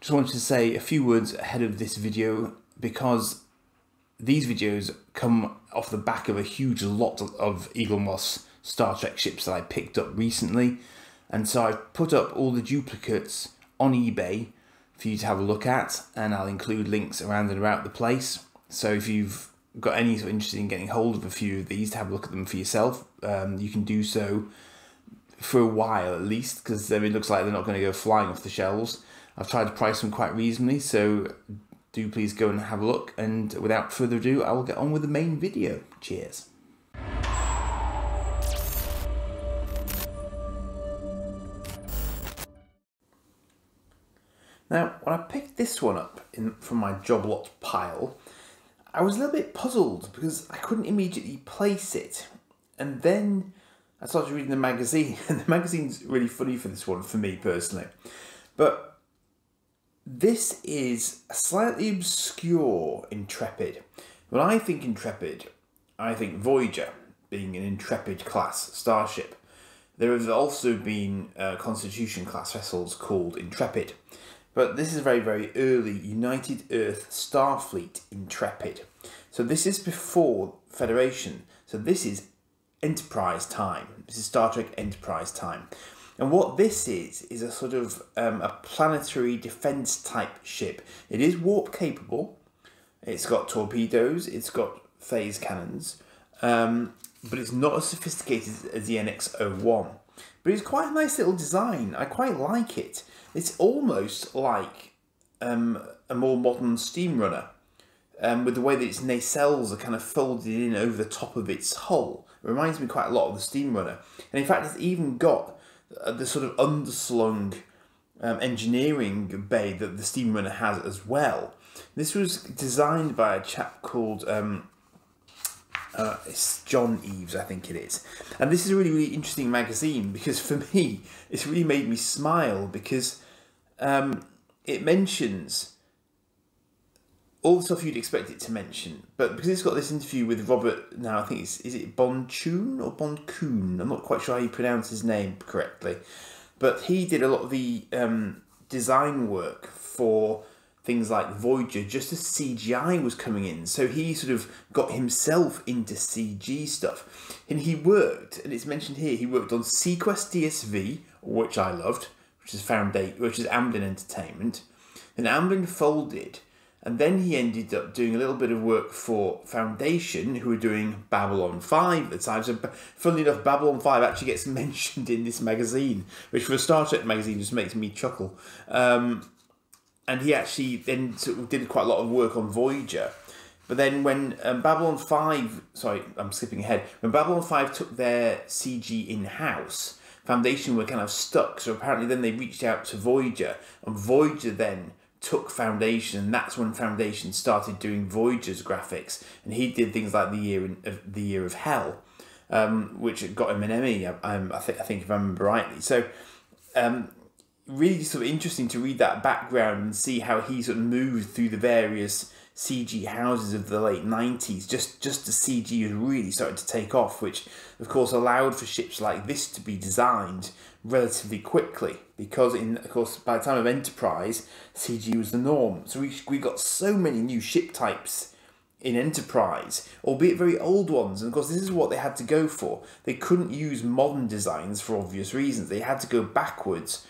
Just wanted to say a few words ahead of this video because these videos come off the back of a huge lot of Eaglemoss Star Trek ships that I picked up recently, and so I've put up all the duplicates on eBay for you to have a look at, and I'll include links around and about the place. So if you've got any sort of interest in getting hold of a few of these to have a look at them for yourself, you can do so for a while at least, because it looks like they're not going to go flying off the shelves. I've tried to price them quite reasonably, so do please go and have a look, and without further ado, I will get on with the main video. Cheers. Now, when I picked this one up from my job lot pile, I was a little bit puzzled because I couldn't immediately place it. And then I started reading the magazine, and the magazine's really funny for this one, for me personally. But this is a slightly obscure Intrepid. When I think Intrepid, I think Voyager, being an Intrepid class starship. There have also been Constitution class vessels called Intrepid. But this is a very, very early United Earth Starfleet Intrepid. So this is before Federation. So this is Enterprise time. This is Star Trek Enterprise time. And what this is a sort of a planetary defense type ship. It is warp capable. It's got torpedoes. It's got phase cannons. But it's not as sophisticated as the NX-01. But it's quite a nice little design. I quite like it. It's almost like a more modern steam runner, with the way that its nacelles are kind of folded in over the top of its hull. It reminds me quite a lot of the steam runner. And in fact, it's even got the sort of underslung engineering bay that the steam runner has as well. This was designed by a chap called it's John Eves, I think it is. And this is a really, really interesting magazine because for me, it's really made me smile because it mentions all the stuff you'd expect it to mention. But because it's got this interview with Robert, now I think is it Bonchoon or Boncoon? I'm not quite sure how you pronounce his name correctly. But he did a lot of the design work for things like Voyager just as CGI was coming in. So he sort of got himself into CG stuff. And he worked, and it's mentioned here, he worked on Sequest DSV, which I loved, which is Amblin Entertainment. And Amblin folded, and then he ended up doing a little bit of work for Foundation, who were doing Babylon 5 at the time. So funnily enough, Babylon 5 actually gets mentioned in this magazine, which for a Star Trek magazine just makes me chuckle. And he actually then sort of did quite a lot of work on Voyager. But then when Babylon 5, sorry, I'm skipping ahead. When Babylon 5 took their CG in-house, Foundation were kind of stuck. So apparently then they reached out to Voyager, and Voyager then took Foundation, and that's when Foundation started doing Voyager's graphics. And he did things like the Year of Hell, which got him an Emmy, I think if I remember rightly. So really sort of interesting to read that background and see how he sort of moved through the various CG houses of the late 90s, just as CG was really starting to take off, which of course allowed for ships like this to be designed relatively quickly, because of course by the time of Enterprise, CG was the norm. So we got so many new ship types in Enterprise, albeit very old ones, and of course this is what they had to go for. They couldn't use modern designs for obvious reasons. They had to go backwards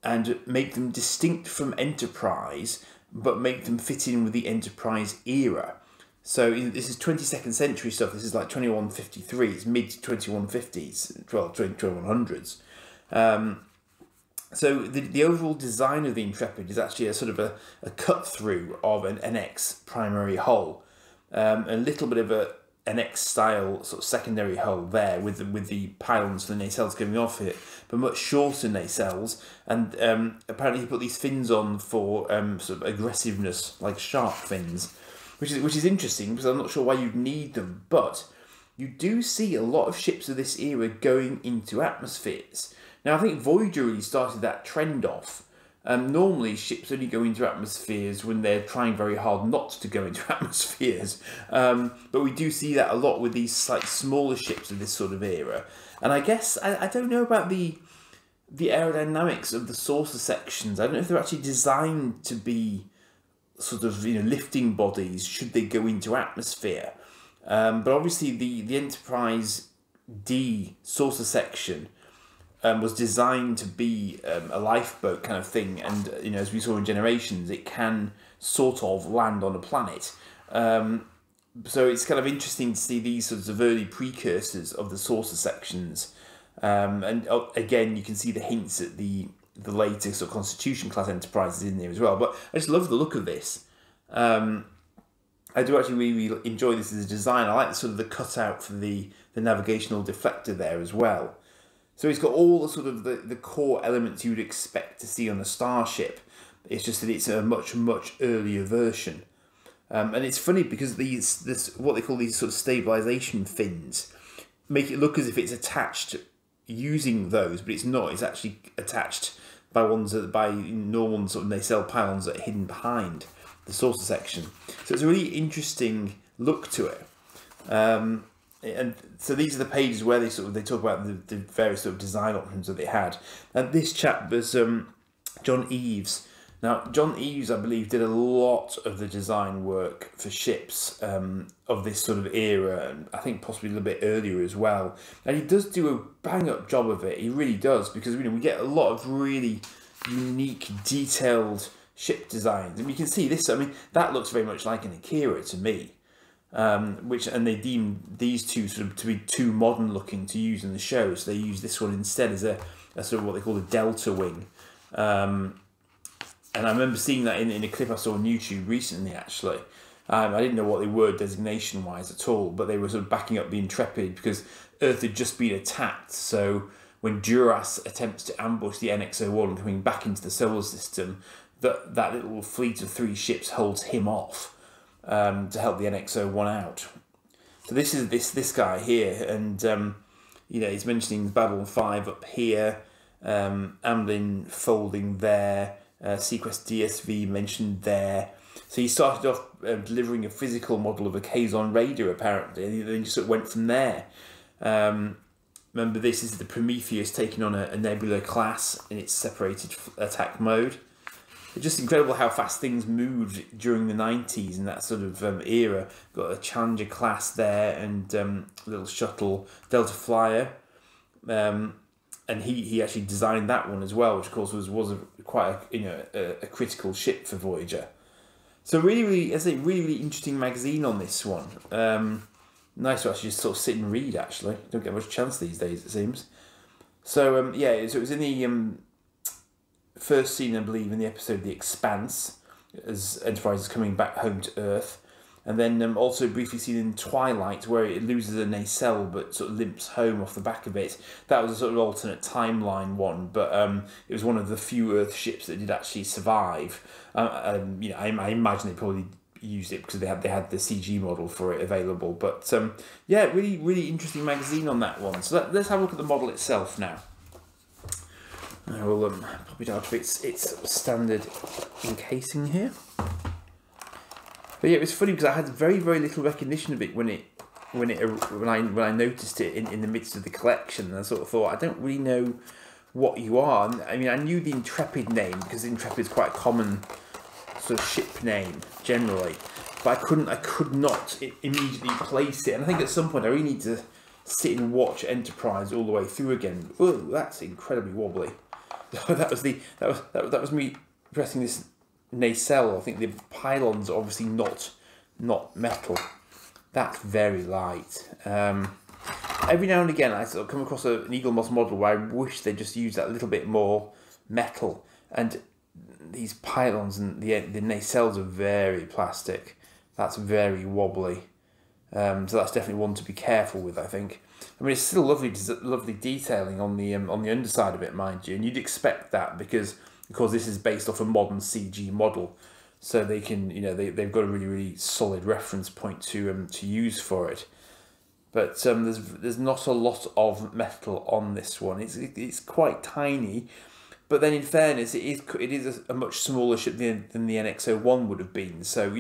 and make them distinct from Enterprise, but make them fit in with the Enterprise era. So this is 22nd century stuff. This is like 2153. It's mid-2150s, well, 2100s. So the overall design of the Intrepid is actually a sort of a cut-through of an NX primary hull. A little bit of an X-style sort of secondary hull there with the pylons for the nacelles coming off it, but much shorter nacelles. And apparently he put these fins on for sort of aggressiveness, like shark fins, which is interesting because I'm not sure why you'd need them, but you do see a lot of ships of this era going into atmospheres. Now I think Voyager really started that trend off. Normally, ships only go into atmospheres when they're trying very hard not to go into atmospheres. But we do see that a lot with these slightly smaller ships of this sort of era. And I guess, I don't know about the the aerodynamics of the saucer sections, I don't know if they're actually designed to be sort of, lifting bodies should they go into atmosphere. But obviously the Enterprise D saucer section was designed to be a lifeboat kind of thing, and as we saw in Generations, it can sort of land on a planet. So it's kind of interesting to see these sorts of early precursors of the saucer sections, and again you can see the hints at the later sort of Constitution class Enterprises in there as well. But I just love the look of this. I do actually really enjoy this as a design. I like the sort of the cutout for the navigational deflector there as well. So it's got all the sort of the core elements you would expect to see on a starship. It's just that it's a much, much earlier version. And it's funny because what they call these sort of stabilization fins make it look as if it's attached using those, but it's not. It's actually attached by normal sort of nacelle pylons that are hidden behind the saucer section. So it's a really interesting look to it. And so these are the pages where they talk about the various sort of design options that they had. And this chap was John Eaves. Now, John Eaves, I believe, did a lot of the design work for ships of this sort of era, and I think possibly a little bit earlier as well. And he does do a bang-up job of it. He really does, because we get a lot of really unique, detailed ship designs. And you can see this, that looks very much like an Akira to me. And they deem these two sort of to be too modern looking to use in the show, so they use this one instead as a sort of what they call a delta wing. And I remember seeing that in a clip I saw on YouTube recently, actually. I didn't know what they were designation-wise at all, but they were sort of backing up the Intrepid because Earth had just been attacked. So when Duras attempts to ambush the NX-01 coming back into the solar system, that little fleet of 3 ships holds him off to help the NX-01 out. So this is this guy here, and he's mentioning Babylon 5 up here, Amblin folding there, Sequest DSV mentioned there. So he started off delivering a physical model of a Kazon Raider, apparently, and then just sort of went from there. Remember, this is the Prometheus taking on a Nebula class in its separated attack mode. It's just incredible how fast things moved during the 90s in that sort of era. Got a Challenger class there and a little shuttle Delta Flyer. And he actually designed that one as well, which of course was quite a critical ship for Voyager. So really interesting magazine on this one. Nice to actually just sort of sit and read. Actually, don't get much chance these days, it seems. So so it was in the first scene, I believe, in the episode The Expanse, as Enterprise is coming back home to Earth. And then also briefly seen in Twilight, where it loses a nacelle but sort of limps home off the back of it. That was a sort of alternate timeline one, but it was one of the few Earth ships that did actually survive. I imagine they probably used it because they had the CG model for it available. But really, really interesting magazine on that one. So let's have a look at the model itself now. I will pop it out of its standard encasing here. But yeah, it was funny because I had very, very little recognition of it when I noticed it in the midst of the collection, and I sort of thought, I don't really know what you are. And, I knew the Intrepid name because Intrepid is quite a common sort of ship name generally, but I could not immediately place it. And I think at some point I really need to sit and watch Enterprise all the way through again. Oh, that's incredibly wobbly. that was me pressing this nacelle. I think the pylons are obviously not metal. That's very light. Every now and again I sort of come across an Eaglemoss model where I wish they just used that little bit more metal, and these pylons and the nacelles are very plastic. That's very wobbly. So that's definitely one to be careful with, I think. It's still lovely detailing on the underside of it, mind you, and you'd expect that because of course this is based off a modern CG model, so they can they've got a really, really solid reference point to use for it. But there's not a lot of metal on this one. It's quite tiny, but then in fairness, it is a much smaller ship than the NX-01 would have been. So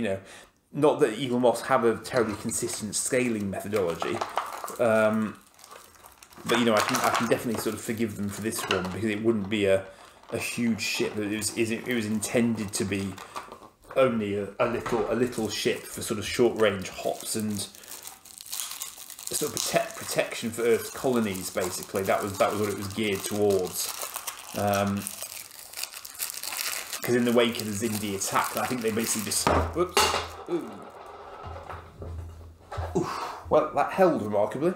not that Eaglemoss have a terribly consistent scaling methodology. But you know, I can definitely sort of forgive them for this one, because it wouldn't be a huge ship. It was intended to be only a little ship for sort of short range hops and sort of protection for Earth's colonies. Basically, that was what it was geared towards. Because in the wake of the Xindi attack, I think they basically just whoops. Ooh. Ooh. Well, that held remarkably.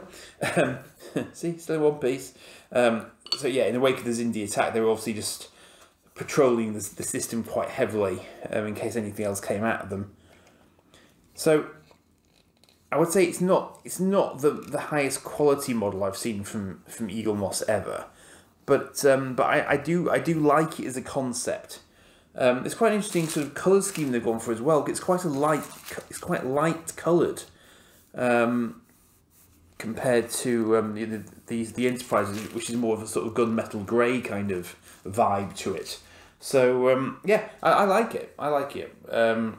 See, still in one piece. So yeah, in the wake of the Xindi attack, they were obviously just patrolling the system quite heavily in case anything else came out of them. So I would say it's not the highest quality model I've seen from Eaglemoss ever, but I do like it as a concept. It's quite an interesting sort of colour scheme they've gone for as well. It's quite light coloured. Compared to the Enterprise, which is more of a sort of gunmetal grey kind of vibe to it. So yeah, I like it. And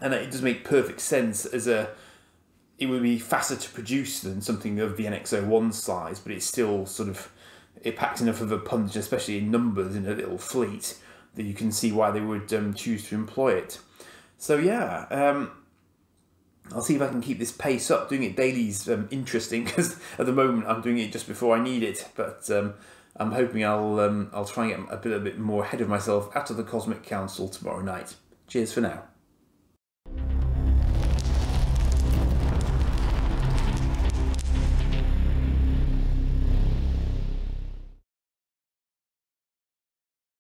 it does make perfect sense it would be faster to produce than something of the NX-01 size, but it's still it packs enough of a punch, especially in numbers in a little fleet, that you can see why they would choose to employ it. So yeah. I'll see if I can keep this pace up. Doing it daily is interesting, because at the moment I'm doing it just before I need it. But I'm hoping I'll try and get a bit more ahead of myself after the Cosmic Council tomorrow night. Cheers for now.